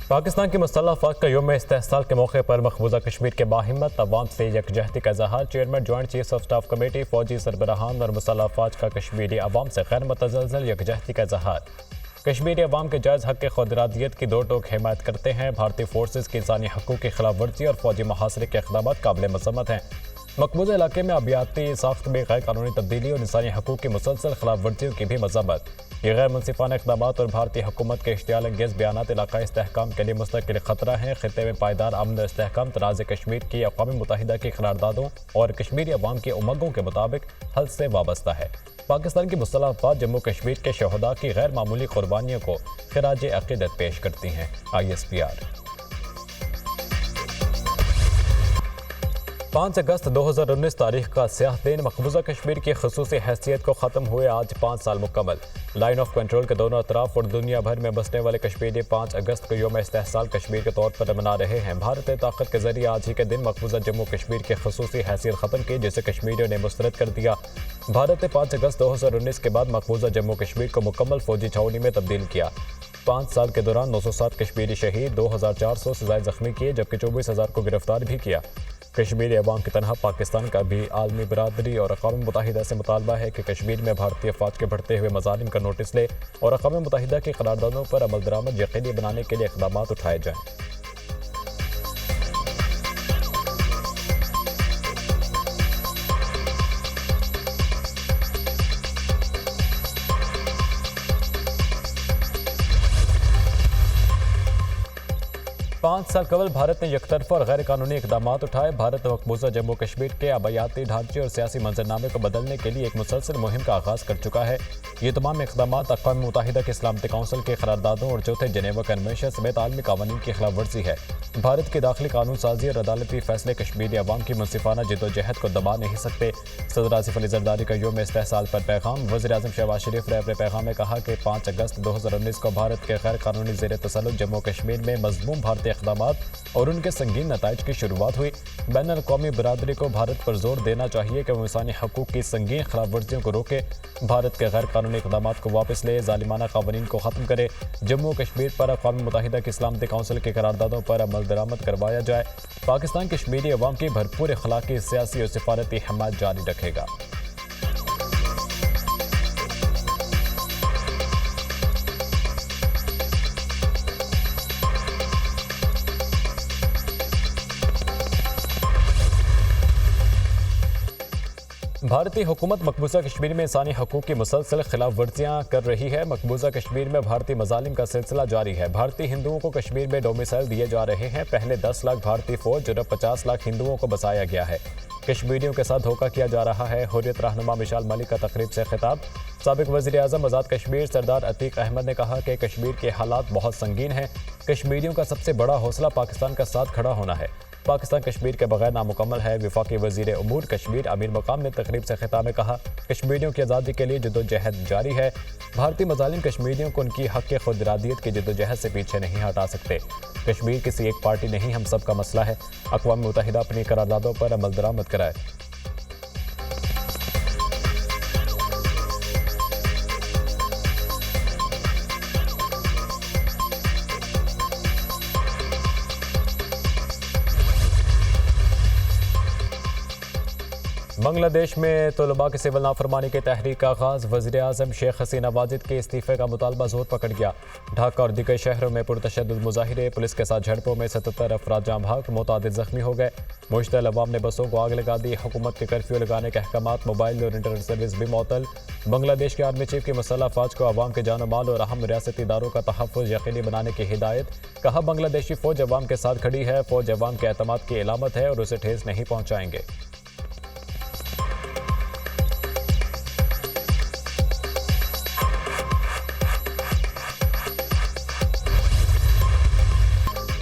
पाकिस्तान की मुसल्लह अफवाज का यौम इस्तेहसाल के मौके पर मकबूजा कश्मीर के बाहिम्मत अवाम से यकजहती का इजहार। Chairman joint chief of staff committee, फौजी सरबराहान और मुसल्लह अफवाज का कश्मीरी अवाम से गैर मुतज़लज़ल यकजहती का इजहार। कश्मीरी अवाम के जायज़ हक़ खुदरादियत की दो टोक हिमायत करते हैं। भारतीय फोर्सेज की इंसानी हकूक़ की खिलाफ वर्जी और फौजी मुहासरे के इक़दाम काबिल मज़म्मत हैं। मकबूजा इलाके में अबियाती साख्त में गैर कानूनी तब्दीली और इंसानी हकूक़ की मुसलसल खिलाफ वर्जियों की भी मज़म्मत। ये गैर मुनसिफाना इक़दाम और भारतीय हुकूमत के इश्तियाल अंगेज़ बयानात इलाक़ाई इस्तेहकाम के लिए मुस्तकिल ख़तरा हैं। ख़ित्ते में पायदार अमन और इस्तेहकाम तराज़ कश्मीर की अक़वाम मुत्तहिदा की करारदादों और कश्मीरी अवाम की उमंगों के मुताबिक हल से वाबस्ता है। पाकिस्तान की मुसल्लह अफ़वाज जम्मू कश्मीर के शहदा की गैर मामूली कुर्बानियों को खिराज अक़ीदत पेश करती हैं। ISPR 5 अगस्त 2019 तारीख का स्याह दिन। मकबूजा कश्मीर की ख़ुसूसी हैसियत को ख़त्म हुए आज 5 साल मुकम्मल। लाइन ऑफ कंट्रोल के दोनों अतराफ और दुनिया भर में बसने वाले कश्मीरी 5 अगस्त को यौम इस्तेहसाल कश्मीर के तौर पर मना रहे हैं। भारत ने ताकत के जरिए आज ही के दिन मकबूजा जम्मू कश्मीर की ख़ुसूसी हैसियत ख़त्म की, जिसे कश्मीरियों ने मुस्तरद कर दिया। भारत ने 5 अगस्त 2019 के बाद मकबूजा जम्मू कश्मीर को मुकम्मल फौजी छावनी में तब्दील किया। 5 साल के दौरान 907 कश्मीरी शहीद, 2400 से ज़ायद ज़ख्मी किए, जबकि 24,000 को गिरफ्तार भी किया। कश्मीरी अवाम की तनहा पाकिस्तान का भी आलमी बरादरी और अक़वाम मुत्तहिदा से मुतालबा है कि कश्मीर में भारतीय फ़ौज के बढ़ते हुए मज़ालिम का नोटिस ले और अक़वाम मुत्तहिदा की करारदादों पर अमल दरामद यकीनी बनाने के लिए इक़दाम उठाए जाएँ। पाँच साल कबल भारत ने यकतरफा और गैर कानूनी इक़दाम उठाए। भारत ने मकबूजा जम्मू कश्मीर के आबायाती ढांचे और सियासी मंजरनामे को बदलने के लिए एक मुसलसल मुहिम का आगाज़ कर चुका है। ये तमाम इक़दाम अक़वाम मुत्तहिदा की सलामती कौंसिल के करारदादों और चौथे जेनेवा कन्वेंशन समेत आलमी कानून की खिलाफ वर्जी है। भारत की दाखिली कानून साजी और अदालती फैसले कश्मीरी अवाम की मुनसिफाना जिद्दोजहद को दबा नहीं सकते। सदर आसिफ अली ज़रदारी का यौम इस्तेहसाल पर पैगाम। वज़ीर-ए-आज़म शहबाज शरीफ ने अपने पैगाम में कहा कि 5 अगस्त 2019 को भारत के गैर कानूनी ज़ेर तसल्लुत जम्मू कश्मीर में मज़मूम भारतीय इक़दाम और उनके संगीन नताइज की शुरुआत हुई। बैनुल-अक़वामी बरादरी को भारत पर जोर देना चाहिए कि वो इंसानी हकूक़ की संगीन खिलाफ वर्जियों को रोके, भारत के गैर कानूनी इक़दाम को वापस ले, ज़ालिमाना क़वानीन को ख़त्म करे, जम्मू कश्मीर पर अक़वाम मुत्तहिदा की सलामती कौंसिल के करारदादों पर अमल दरामद करवाया जाए। पाकिस्तान कश्मीरी अवाम की भरपूर अखलाकी, सियासी और सिफारती हिमायत जारी रखेगा। भारतीय हुकूमत मकबूजा कश्मीर में इंसानी हकूक़ की मुसलसल खिलाफ वर्जियाँ कर रही है। मकबूजा कश्मीर में भारतीय मज़ालिम का सिलसिला जारी है। भारतीय हिंदुओं को कश्मीर में डोमिसाइल दिए जा रहे हैं। पहले 10 लाख भारतीय फौज और 50 लाख हिंदुओं को बसाया गया है। कश्मीरियों के साथ धोखा किया जा रहा है। हुर्रियत रहनुमा मिशाल मलिक का तकरीब से खिताब। साबिक वज़ीर-ए-आज़म आज़ाद कश्मीर सरदार अतीक अहमद ने कहा कि कश्मीर के हालात बहुत संगीन हैं। कश्मीरियों का सबसे बड़ा हौसला पाकिस्तान का साथ खड़ा होना है। पाकिस्तान कश्मीर के बगैर नामुकम्मल है। वफाकी वज़ीर उमूर कश्मीर अमीर मकाम ने तकरीब से खिताब में कहा, कश्मीरियों की आज़ादी के लिए जद्दोजहद जारी है। भारतीय मज़ालिम कश्मीरियों को उनकी हक़ खुदरादियत की जद्दोजहद से पीछे नहीं हटा सकते। कश्मीर किसी एक पार्टी नहीं, हम सब का मसला है। अक़वाम मुत्तहिदा अपनी करारदादों पर अमल दरामद कराए। बांग्लादेश में तलबा की सिविल नाफरमानी की तहरीक का आगाज़। वज़ीर-ए-आज़म शेख हसीना वाजिद के इस्तीफ़े का मुतालबा जोर पकड़ गया। ढाका और दीगर शहरों में पुरतशद्दुद मुज़ाहिरे, पुलिस के साथ झड़पों में 77 अफराद जाँ भाग, मुतादिद ज़ख्मी हो गए। मुश्तल अवाम ने बसों को आग लगा दी। हुकूमत के कर्फ्यू लगाने के अहकामात, मोबाइल और इंटरनेट सर्विस भी मअतल। बांग्लादेश के आर्मी चीफ की मुसल्लह अफ़वाज को अवाम के जान माल और अहम रियासती इदारों का तहफ़्फ़ुज़ यकीनी बनाने की हिदायत। कहा, बांग्लादेशी फ़ौज अवाम के साथ खड़ी है। फ़ौज अवाम के एतमाद की अलामत है और उसे ठेस नहीं पहुँचाएंगे।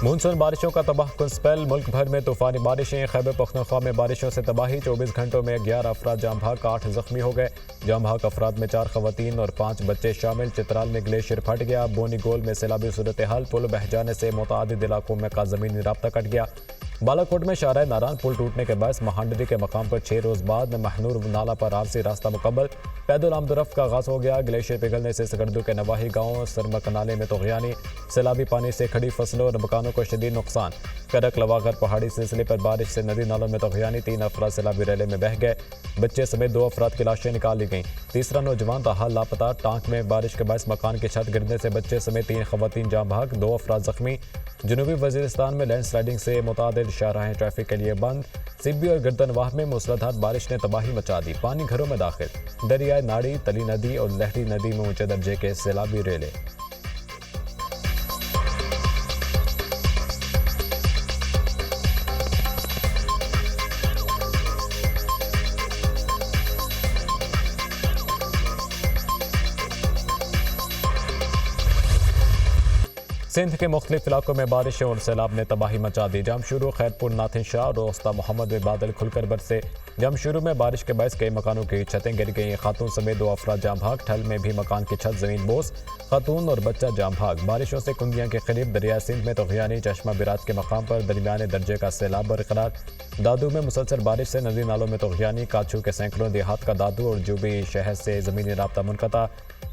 मानसून बारिशों का तबाह कुन स्पेल। मुल्क भर में तूफानी बारिशें। खैबर पख्तूनख्वा में बारिशों से तबाही। 24 घंटों में 11 अफराद जाँ भाग, 8 ज़ख्मी हो गए। जाँ भाग अफराद में 4 ख़वातीन और 5 बच्चे शामिल। चित्राल में ग्लेशियर फट गया। बोनी गोल में सैलाबी सूरत हाल। पुल बह जाने से मुतादिद इलाकों में का ज़मीनी राब्ता कट गया। बालाकोट में शाहराह नारायण पुल टूटने के बायस महांडरी के मकाम पर 6 रोज बाद महनूर नाला पर आरसी रास्ता मुकम्मल। पैदल आमदोरफ्त का आगाज हो गया। ग्लेशियर पिघलने से सकरदू के नवाही गांव सरमक नाले में तोगयानी। सैलाबी पानी से खड़ी फसलों और मकानों को शदीद नुकसान। करक लवागर पहाड़ी सिलसिले पर बारिश से नदी नालों में तोगयानी। 3 अफराद सैलाबी रैले में बह गए। बच्चे समेत 2 अफराद की लाशें निकाल ली गईं। तीसरा नौजवान ताहाल लापता। टांक में बारिश के बायस मकान की छत गिरने से बच्चे समेत 3 खवातीन जाम भाग, 2 अफराद जख्मी। जनूबी वजीरिस्तान में लैंडस्लाइडिंग से मुतादिद शाहराहें ट्रैफिक के लिए बंद। सिब्बी और गर्दनवाह में मूसलाधार बारिश ने तबाही मचा दी। पानी घरों में दाखिल। दरियाए नाड़ी, तली नदी और लहरी नदी में ऊंचे दर्जे के सैलाबी रेले। सिंध के मुख्तलिफ इलाकों में बारिशें और सैलाब ने तबाही मचा दी। जमशुरू, खैरपुर, नाथिन शाह और रोस्ता मोहम्मद में बादल खुलकर बरसे। जमशुरू में बारिश के बायस कई मकानों की छतें गिर गईं। खातून समेत 2 अफराद जाम भाग। ठल में भी मकान की छत जमीन बोस। खातून और बच्चा जाम भाग। बारिशों से कुंदियां के करीब दरिया सिंध में तोगयानी। चश्मा बिराज के मकाम पर दरमियाने दर्जे का सैलाब बरकरार। दादू में मुसलसल बारिश से नदी नालों में तोगयानी। काछू के सैकड़ों देहात का दादू और जूबी शहर से ज़मीनी राब्ता मुनक़ता।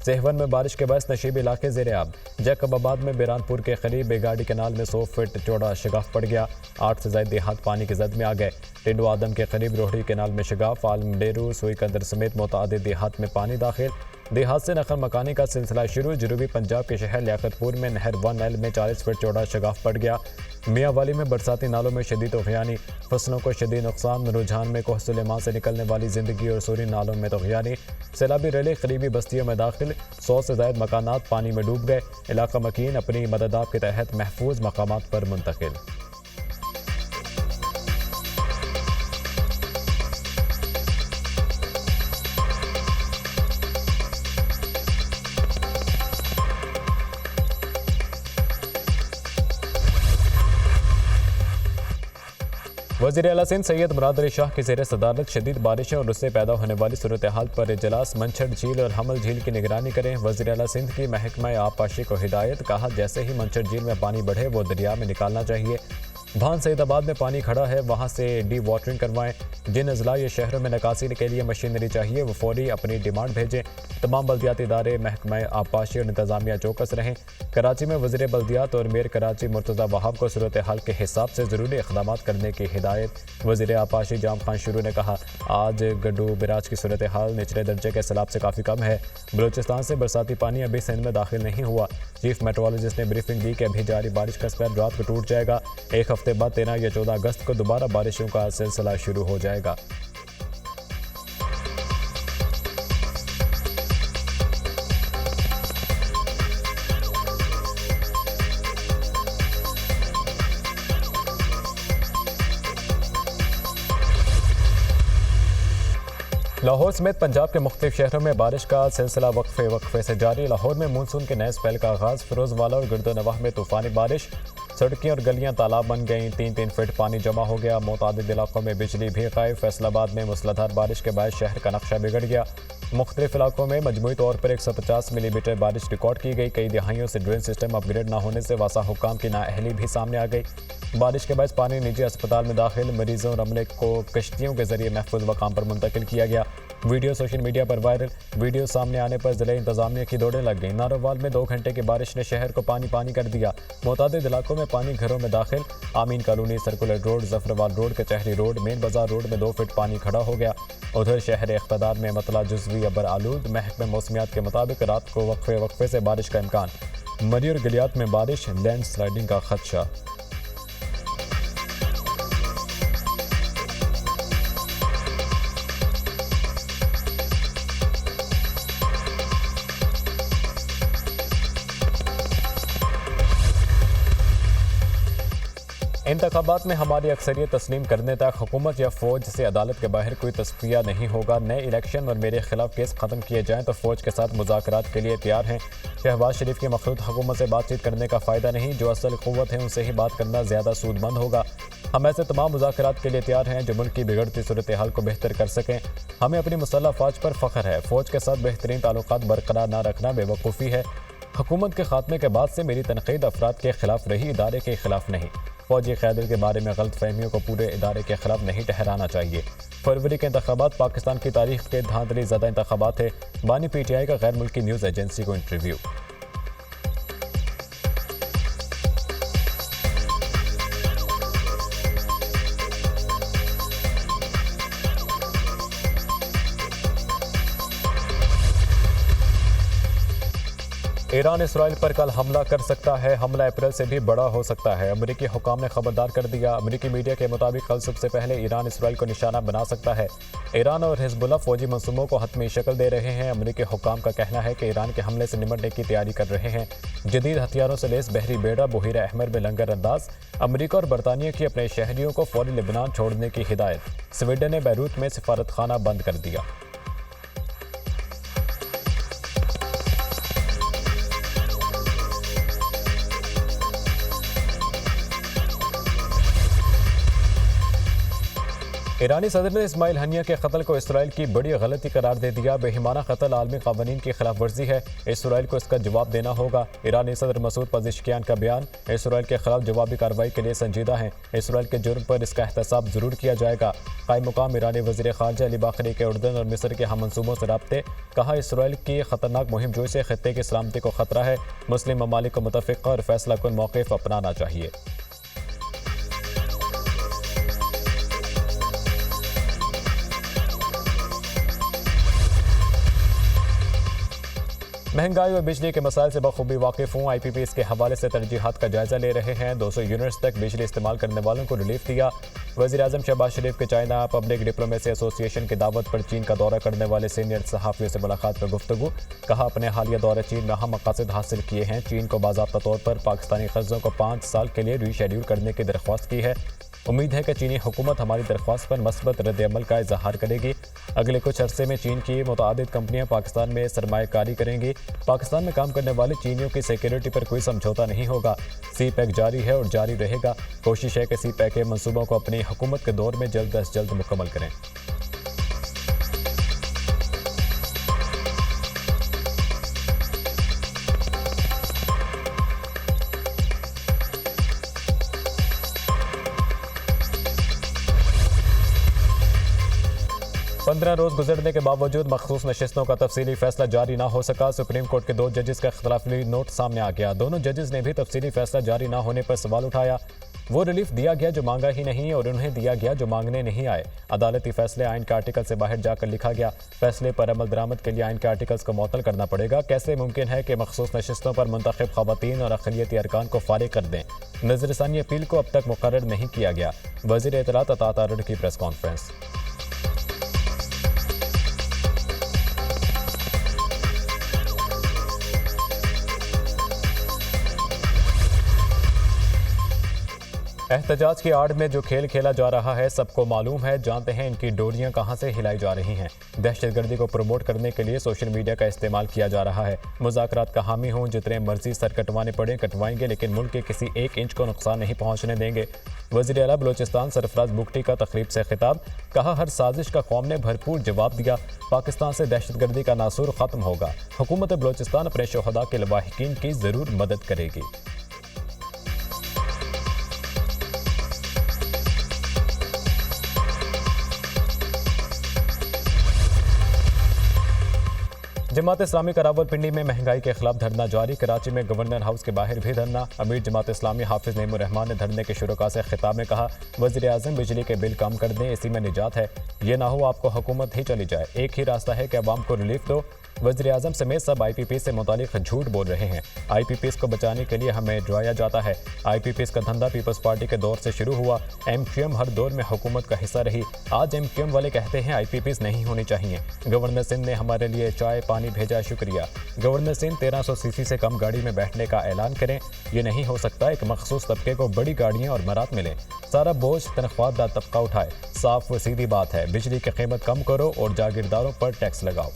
सेहवन में बारिश के बायस नशीबी इलाके ज़ेरे आब। जैकबाबाद में बिरानपुर के करीब बेगाड़ी केनाल में 100 फीट चौड़ा शगाफ पड़ गया। 8 से ज़ायद देहात पानी की जद में आ गए। टिंडो आदम के करीब रोहड़ी केनाल में शगाफ। आलम डेरू, सुई कंदर समेत मुतादिद देहात में पानी दाखिल। देहात से नकल मकानी का सिलसिला शुरू। जनूबी पंजाब के शहर लियाकतपुर में नहर 1L में 40 फीट चौड़ा शगाफ पड़ गया। मियाँवाली में बरसाती नालों में शदीद तोगयानी। फसलों को शदीद नुकसान। रुझान में कोह सुलेमान से निकलने वाली जिंदगी और सूरी नालों में तोगयानी। सैलाबी रेले करीबी बस्तियों में दाखिल। 100 से ज़ायद मकानात पानी में डूब गए। इलाका मकीन अपनी मददाब के तहत महफूज मकामात पर मुंतकिल। वज़ीर आला सिंध सैयद मुराद अली शाह की ज़ेर सदारत शदीद बारिशें और उससे पैदा होने वाली सूरत हाल पर इजलास। मंछड़ झील और हमल झील की निगरानी करें। वज़ीर आला सिंध की महकमा आबपाशी को हिदायत। कहा, जैसे ही मंछड़ झील में पानी बढ़े वो दरिया में निकालना चाहिए। भान सईदाबाद में पानी खड़ा है, वहाँ से डी वाटरिंग करवाएं। जिन अजला या शहरों में निकासी के लिए मशीनरी चाहिए वो फौरी अपनी डिमांड भेजें। तमाम बल्दियाती इदारे महकमा आबपाशी और इंतजामिया चौकस रहें। कराची में वज़ीर बल्दियात और मेयर कराची मुर्तज़ा वहाब को सूरत हाल के हिसाब से ज़रूरी इक़दामात करने की हिदायत। वज़ीर आबपाशी जाम खान शुरू ने कहा, आज गड्डू बिराज की सूरत हाल निचले दर्जे के सैलाब से काफ़ी कम है। बलूचिस्तान से बरसाती पानी अभी सिंध में दाखिल नहीं हुआ। चीफ मेट्रोलॉजिस्ट ने ब्रीफिंग दी कि अभी जारी बारिश का स्पेल रात को टूट जाएगा। एक हफ्ते बाद 13 या 14 अगस्त को दोबारा बारिशों का सिलसिला शुरू हो जाएगा। लाहौर समेत पंजाब के मुख्तलिफ शहरों में बारिश का सिलसिला वक्फे से जारी। लाहौर में मानसून के नए स्पेल का आगाज़। फिरोजवाला और गिरदोनवाह में तूफ़ानी बारिश। सड़कें और गलियां तालाब बन गईं। 3-3 फीट पानी जमा हो गया। मुतादिद इलाकों में बिजली भी गायब। फैसलाबाद में मूसलाधार बारिश के बाद शहर का नक्शा बिगड़ गया। मुख्तलिफ इलाकों में मजमूई तौर पर 150 मिलीमीटर बारिश रिकॉर्ड की गई। कई दिहाइयों से ड्रेन सिस्टम अपग्रेड न होने से वासा हुकाम की नाअहली भी सामने आ गई। बारिश के बाद पानी निजी अस्पताल में दाखिल। मरीजों और अमले को कश्तियों के जरिए महफूज मकाम पर मुंतकिल किया गया। वीडियो सोशल मीडिया पर वायरल। वीडियो सामने आने पर जिले इंतजामिया की दौड़ें लग गई। नारोवाल में 2 घंटे की बारिश ने शहर को पानी पानी कर दिया। मुतादिद इलाकों में पानी घरों में दाखिल। आमीन colony, circular road, Zafarwal road, कचहरी रोड, मेन बाजार रोड में 2 फीट पानी खड़ा हो गया। उधर शहर इख्तदार में मतला जुज़वी अबर आलूद। महकमे मौसमियात के मुताबिक रात को वक्फे से बारिश का इम्कान। मरी और गलियात में बारिश, लैंड स्लाइडिंग का खदशा। इंतखाबात में हमारी अक्सरियत तस्लीम करने तक हुकूमत या फ़ौज से अदालत के बाहर कोई तस्फिया नहीं होगा। नए इलेक्शन और मेरे खिलाफ केस ख़त्म किए जाएँ तो फ़ौज के साथ मुज़ाकरात के लिए तैयार हैं। शहबाज शरीफ की मखलूत हुकूमत से बातचीत करने का फ़ायदा नहीं। जो असल क़ुव्वत है उनसे ही बात करना ज़्यादा सूदमंद होगा। हम ऐसे तमाम मुज़ाकरात के लिए तैयार हैं जो मुल्क की बिगड़ती सूरत हाल को बेहतर कर सकें। हमें अपनी मुसल्लह फ़ौज पर फ़ख्र है। फ़ौज के साथ बेहतरीन ताल्लुकात बरकरार न रखना बेवकूफ़ी है। हुकूमत के खात्मे के बाद से मेरी तनकीद अफराद के खिलाफ रही, इदारे के खिलाफ नहीं। फौजी क़यादत के बारे में गलत फहमियों को पूरे इदारे के खिलाफ नहीं ठहराना चाहिए। फरवरी के इंतखाबात पाकिस्तान की तारीख के धांधली ज़दा इंतखाबात थे। बानी PTI का गैर मुल्की न्यूज़ एजेंसी को इंटरव्यू। ईरान इसराइल पर कल हमला कर सकता है। हमला अप्रैल से भी बड़ा हो सकता है। अमेरिकी हुकाम ने खबरदार कर दिया। अमेरिकी मीडिया के मुताबिक कल सबसे पहले ईरान इसराइल को निशाना बना सकता है। ईरान और हिजबुल्लाह फौजी मंसूबों को हतमी शक्ल दे रहे हैं। अमेरिकी हुकाम का कहना है कि ईरान के हमले से निपटने की तैयारी कर रहे हैं। जदीद हथियारों से लैस बहरी बेड़ा बहीरा अहमर में लंगर अंदाज। अमेरिका और बरतानिया की अपने शहरियों को फौरी लेबनान छोड़ने की हिदायत। स्वीडन ने बैरूत में सिफारत खाना बंद कर दिया। ईरानी सदर ने इस्माइल हनिया के कत्ल को इसराइल की बड़ी गलती करार दे दिया। बेहिमाना कत्ल आलमी कानून की खिलाफ वर्जी है। इसराइल को इसका जवाब देना होगा। ईरानी सदर मसूद पज़ेश्कियान का बयान। इसराइल के खिलाफ जवाबी कार्रवाई के लिए संजीदा है। इसराइल के जुर्म पर इसका एहतसाब जरूर किया जाएगा। कायम मुकाम ईरानी वज़ीर ख़ारजा अली बाखरी के उर्दन और मिस्र के हम मंसूबों से राब्ते। कहा, इसराइल की खतरनाक मुहिम जोई से खत्ते की सलामती को खतरा है। मुस्लिम ममालिक को मुतफ़िक़ा और फैसला कुन मौक़िफ़ अपनाना चाहिए। महंगाई और बिजली के मसाइल से बखूबी वाकिफ़ हूँ। IPPs के हवाले से तरजीहात का जायजा ले रहे हैं। 200 यूनिट्स तक बिजली इस्तेमाल करने वालों को रिलीफ दिया। वज़ीर आज़म शहबाज शरीफ के चाइना पब्लिक डिप्लोमेसी एसोसिएशन की दावत पर चीन का दौरा करने वाले सीनियर सहाफ़ियों से मुलाकात पर गुफ्तगू। कहा, अपने हालिया दौरे चीन में अहम मकासद हासिल किए हैं। चीन को बाज़ाब्ता तौर पर पाकिस्तानी कर्ज़ों को 5 साल के लिए रीशेड्यूल करने की दरख्वास्त की है। उम्मीद है कि चीनी हुकूमत हमारी दरख्वास्त पर मस्बत रद्द-ए-अमल का इजहार करेगी। अगले कुछ अरसे में चीन की मुतअद्दिद कंपनियां पाकिस्तान में सरमायाकारी करेंगी। पाकिस्तान में काम करने वाले चीनियों की सिक्योरिटी पर कोई समझौता नहीं होगा। CPEC जारी है और जारी रहेगा। कोशिश है कि CPEC के मंसूबों को अपनी हुकूमत के दौर में जल्द अज जल्द मुकम्मल करें। पंद्रह रोज़ गुजरने के बावजूद मखसूस नशिस्तों का तफसीली फैसला जारी ना हो सका। सुप्रीम कोर्ट के 2 जजेस का इख्तलाफी नोट सामने आ गया। दोनों जजेस ने भी तफसीली फैसला जारी ना होने पर सवाल उठाया। वो रिलीफ दिया गया जो मांगा ही नहीं और उन्हें दिया गया जो मांगने नहीं आए। अदालती फैसले आइन के आर्टिकल से बाहर जाकर लिखा गया। फैसले पर अमल दरामद के लिए आइन के आर्टिकल्स को मुअत्तल करना पड़ेगा। कैसे मुमकिन है कि मखसूस नशिस्तों पर मुंतखब ख़वातीन और अक़लियती अरकान को फारिग कर दें। नज़रसानी अपील को अब तक मुकर्रर नहीं किया गया। वज़ीर इत्तलात अता तारड़ की प्रेस कॉन्फ्रेंस। एहतजाज की आड़ में जो खेल खेला जा रहा है सबको मालूम है। जानते हैं इनकी डोरियां कहां से हिलाई जा रही हैं। दहशतगर्दी को प्रमोट करने के लिए सोशल मीडिया का इस्तेमाल किया जा रहा है। मुज़ाकरात का हामी हों, जितने मर्जी सर कटवाने पड़े कटवाएंगे, लेकिन मुल्क के किसी 1 इंच को नुकसान नहीं पहुंचने देंगे। वज़ीर आला बलोचिस्तान सरफराज बुगटी का तकरीब से खिताब। कहा, हर साजिश का कौम ने भरपूर जवाब दिया। पाकिस्तान से दहशतगर्दी का नासूर ख़त्म होगा। हुकूमत बलोचिस्तान अपने शोहदा के लवाहिकीन की ज़रूर मदद करेगी। जमात इस्लामी का रावलपिंडी में महंगाई के खिलाफ धरना जारी। कराची में गवर्नर हाउस के बाहर भी धरना। अमीर जमात इस्लामी हाफिज नईमुर रहमान ने धरने के शुरुआत से खिताब में कहा, वज़ीर आज़म बिजली के बिल कम कर दें, इसी में निजात है। ये ना हो आपको हुकूमत ही चली जाए। एक ही रास्ता है कि अवाम को रिलीफ दो। वज़ीर आज़म समेत सब IPP से मुतालिक झूठ बोल रहे हैं। IPPs को बचाने के लिए हमें डराया जाता है। IPPs का धंधा पीपल्स पार्टी के दौर से शुरू हुआ। MQM हर दौर में हुकूमत का हिस्सा रही। आज MQM वाले कहते हैं IPPs नहीं होनी चाहिए। गवर्नर सिंध ने हमारे लिए चाय पानी भेजा, शुक्रिया। गवर्नर सिंध 1300 सीसी से कम गाड़ी में बैठने का ऐलान करें। ये नहीं हो सकता एक मखसूस तबके को बड़ी गाड़ियाँ और मरात मिलें। सारा बोझ तनख्वाहदार तबका उठाए। साफ व सीधी बात है, बिजली की कीमत कम करो और जागीरदारों पर टैक्स लगाओ।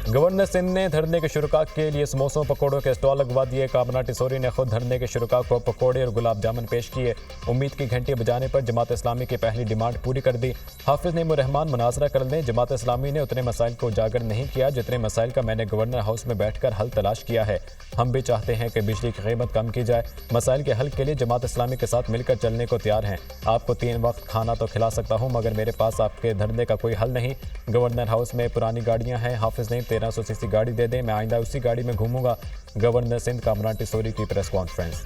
गवर्नर सिंध ने धरने के शुरुका के लिए समोसों पकौड़ों के स्टॉल लगवा दिए। कामना टिसोरी ने खुद धरने के शुरुका को पकौड़े और गुलाब जामुन पेश किए। उम्मीद की घंटी बजाने पर जमात इस्लामी की पहली डिमांड पूरी कर दी। हाफिज नईमुर्रहमान मुनाजरा कर लें, जमात इस्लामी ने उतने मसाइल को उजागर नहीं किया जितने मसाइल का मैंने गवर्नर हाउस में बैठकर हल तलाश किया है। हम भी चाहते हैं कि बिजली की कीमत कम की जाए। मसाइल के हल के लिए जमात इस्लामी के साथ मिलकर चलने को तैयार हैं। आपको 3 वक्त खाना तो खिला सकता हूँ, मगर मेरे पास आपके धरने का कोई हल नहीं। गवर्नर हाउस में पुरानी गाड़ियां हैं, हाफिज ने 1300 सीसी गाड़ी दे दें, मैं आइंदा उसी गाड़ी में घूमूंगा। गवर्नर सिंध कामरान टिसोरी की प्रेस कॉन्फ्रेंस।